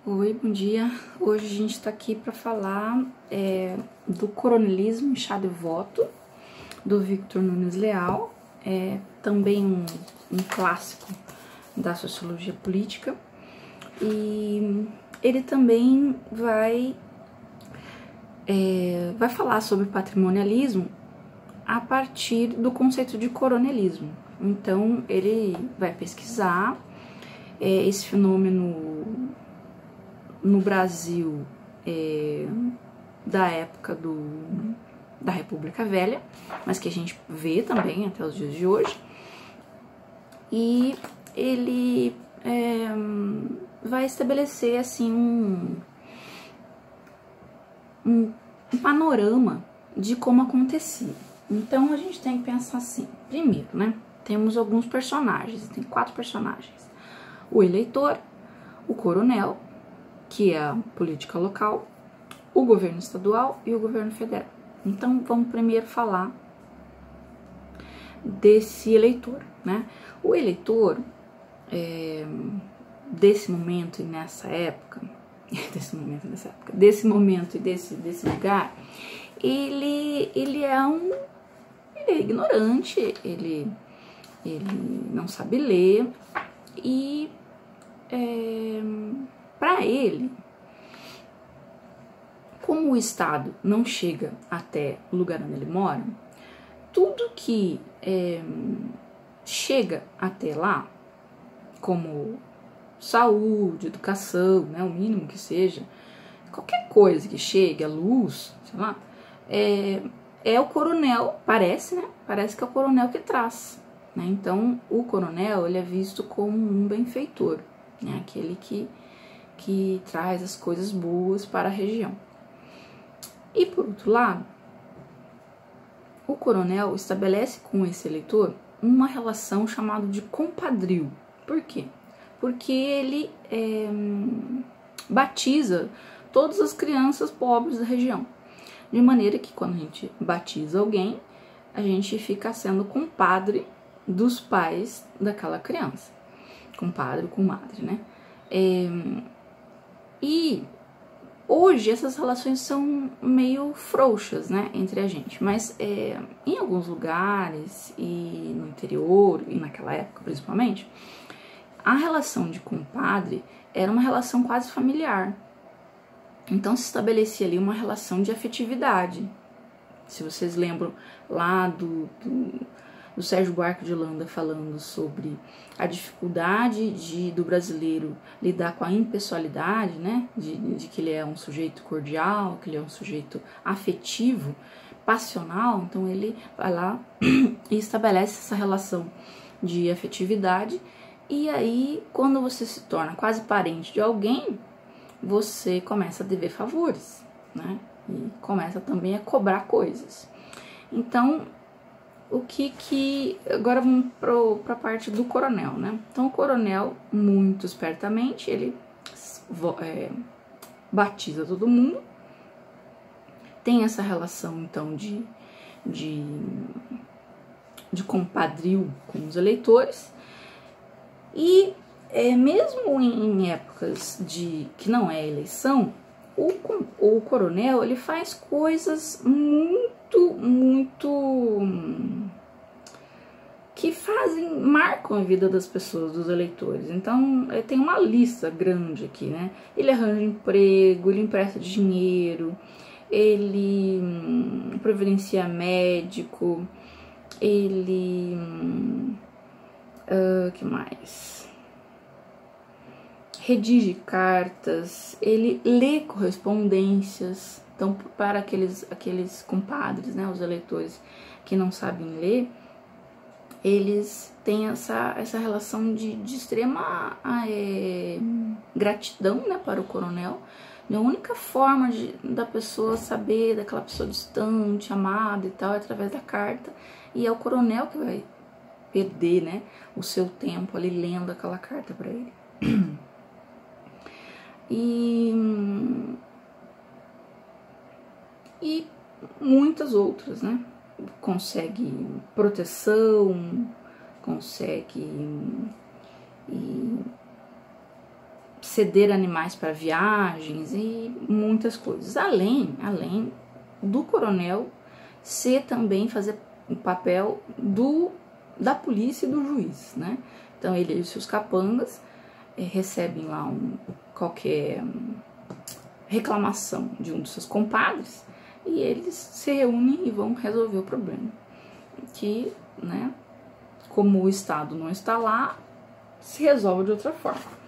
Oi, bom dia. Hoje a gente está aqui para falar do coronelismo em chá de voto, do Victor Nunes Leal, também um clássico da sociologia política, e ele também vai falar sobre patrimonialismo a partir do conceito de coronelismo. Então, ele vai pesquisar esse fenômeno no Brasil da época da República Velha, mas que a gente vê também até os dias de hoje. E ele vai estabelecer assim um panorama de como acontecia. Então a gente tem que pensar assim, primeiro, né? Temos alguns personagens, tem 4 personagens: o eleitor, o coronel, que é a política local, o governo estadual e o governo federal. Então vamos primeiro falar desse eleitor, né? O eleitor, desse momento e nessa época, desse momento e desse lugar, ele é ignorante, ele não sabe ler, e para ele, como o Estado não chega até o lugar onde ele mora, tudo que chega até lá, como saúde, educação, né, o mínimo que seja, qualquer coisa que chegue, a luz, sei lá, é o coronel, parece, né? Parece que é o coronel que traz, né? Então, o coronel, ele é visto como um benfeitor, né? Aquele que traz as coisas boas para a região. E, por outro lado, o coronel estabelece com esse eleitor uma relação chamada de compadrio. Por quê? Porque ele batiza todas as crianças pobres da região. De maneira que quando a gente batiza alguém, a gente fica sendo compadre dos pais daquela criança. Compadre, comadre, né? E hoje essas relações são meio frouxas, né, entre a gente, mas em alguns lugares e no interior, e naquela época principalmente, a relação de compadre era uma relação quase familiar. Então se estabelecia ali uma relação de afetividade. Se vocês lembram lá do Sérgio Buarque de Holanda falando sobre a dificuldade do brasileiro lidar com a impessoalidade, né? De que ele é um sujeito cordial, que ele é um sujeito afetivo, passional. Então ele vai lá e estabelece essa relação de afetividade, e aí quando você se torna quase parente de alguém, você começa a dever favores, né? E começa também a cobrar coisas. Então, agora vamos para a parte do coronel, né? Então, o coronel, muito espertamente, ele batiza todo mundo, tem essa relação, então, de compadrio com os eleitores, e mesmo em épocas que não é eleição, o coronel, ele faz coisas muito que marcam a vida das pessoas, dos eleitores. Então, tem uma lista grande aqui, né? Ele arranja emprego, ele empresta dinheiro, ele providencia médico, ele que mais? Redige cartas, ele lê correspondências. Então, para aqueles compadres, né, os eleitores que não sabem ler, eles têm essa relação de extrema gratidão, né, para o coronel. A única forma da pessoa saber daquela pessoa distante, amada e tal, é através da carta, e é o coronel que vai perder, né, o seu tempo ali lendo aquela carta para ele. E muitas outras, né? Consegue proteção, consegue ceder animais para viagens e muitas coisas. Além do coronel ser também fazer o papel da polícia e do juiz, né? Então ele e seus capangas recebem lá qualquer reclamação de um dos seus compadres e eles se reúnem e vão resolver o problema. Que, né, como o Estado não está lá, se resolve de outra forma.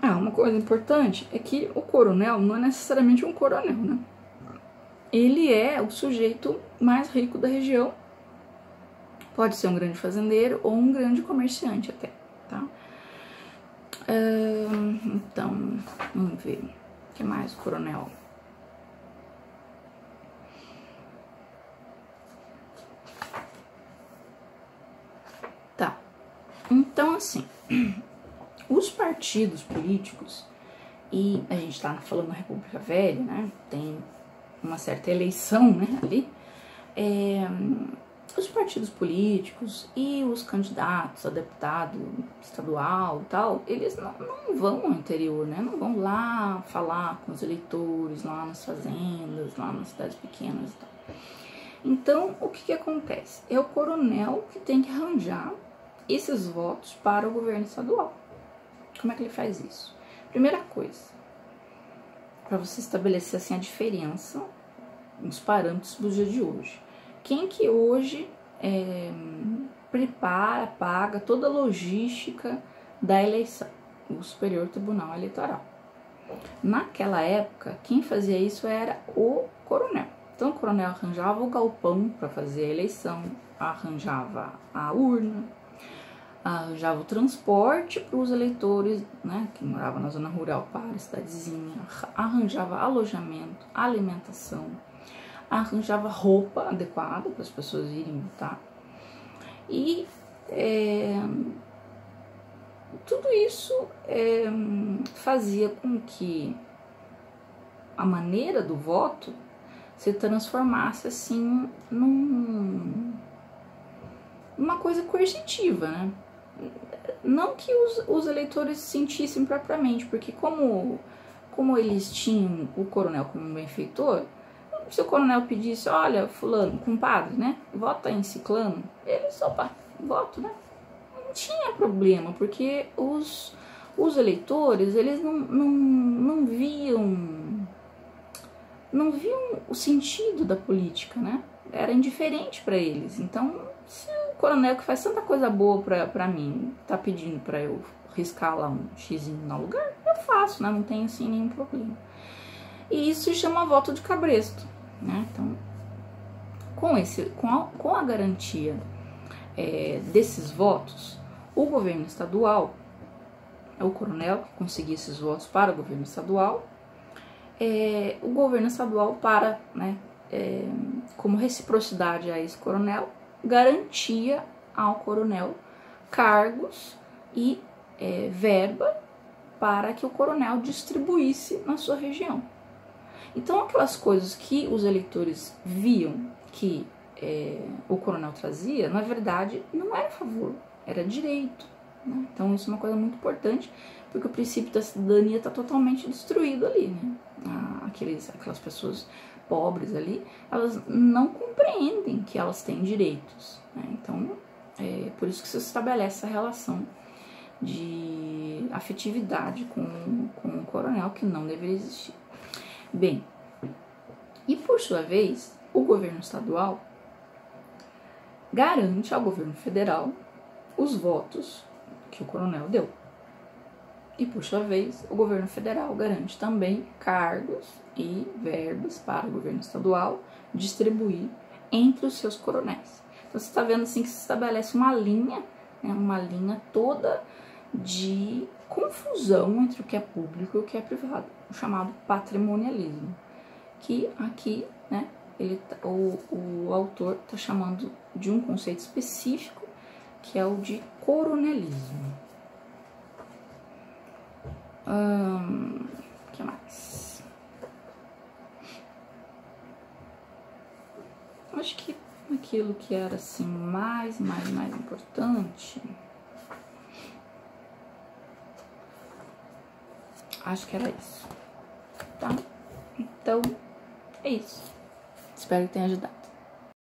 Uma coisa importante é que o coronel não é necessariamente um coronel, né? Ele é o sujeito mais rico da região. Pode ser um grande fazendeiro ou um grande comerciante até, tá? Então, vamos ver. O que mais o coronel? Tá. Então, assim, os partidos políticos, e a gente tá falando na República Velha, né? Tem uma certa eleição, né, ali. Os partidos políticos e os candidatos a deputado estadual e tal, eles não vão ao interior, né? Não vão lá falar com os eleitores, lá nas fazendas, lá nas cidades pequenas e tal. Então, o que acontece? É o coronel que tem que arranjar esses votos para o governo estadual. Como é que ele faz isso? Primeira coisa, para você estabelecer assim a diferença, os parâmetros do dia de hoje. Quem que hoje prepara, paga toda a logística da eleição? O Superior Tribunal Eleitoral. Naquela época, quem fazia isso era o coronel. Então o coronel arranjava o galpão para fazer a eleição, arranjava a urna, arranjava o transporte para os eleitores, né, que moravam na zona rural para a cidadezinha, arranjava alojamento, alimentação, arranjava roupa adequada para as pessoas irem votar. E tudo isso fazia com que a maneira do voto se transformasse assim numa coisa coercitiva, né? Não que os eleitores sentissem propriamente, porque como eles tinham o coronel como um benfeitor, se o coronel pedisse, olha, fulano, compadre, né, vota em ciclano, eles, opa, voto, né? Não tinha problema, porque os eleitores, eles não viam o sentido da política, né? Era indiferente para eles. Então, se o coronel que faz tanta coisa boa pra mim tá pedindo pra eu riscar lá um xizinho no lugar, eu faço, né? Não tem assim nenhum problema. E isso se chama voto de cabresto, né? Então, com a garantia desses votos, o governo estadual, o coronel que conseguia esses votos para o governo estadual, o governo estadual como reciprocidade a esse coronel, garantia ao coronel cargos e verba para que o coronel distribuísse na sua região. Então, aquelas coisas que os eleitores viam que o coronel trazia, na verdade, não era favor, era direito, né? Então, isso é uma coisa muito importante, porque o princípio da cidadania está totalmente destruído ali, né? Aquelas pessoas pobres ali, elas não compreendem que elas têm direitos, né? Então, por isso que se estabelece essa relação de afetividade com o coronel, que não deveria existir. Bem, e por sua vez, o governo estadual garante ao governo federal os votos que o coronel deu. E por sua vez, o governo federal garante também cargos e verbas para o governo estadual distribuir entre os seus coronéis. Então você está vendo assim que se estabelece uma linha, né, uma linha toda de confusão entre o que é público e o que é privado, o chamado patrimonialismo, que aqui, né, o autor está chamando de um conceito específico, que é o de coronelismo. O que mais? Acho que aquilo que era assim mais importante Acho que era isso, tá? Então, é isso. Espero que tenha ajudado.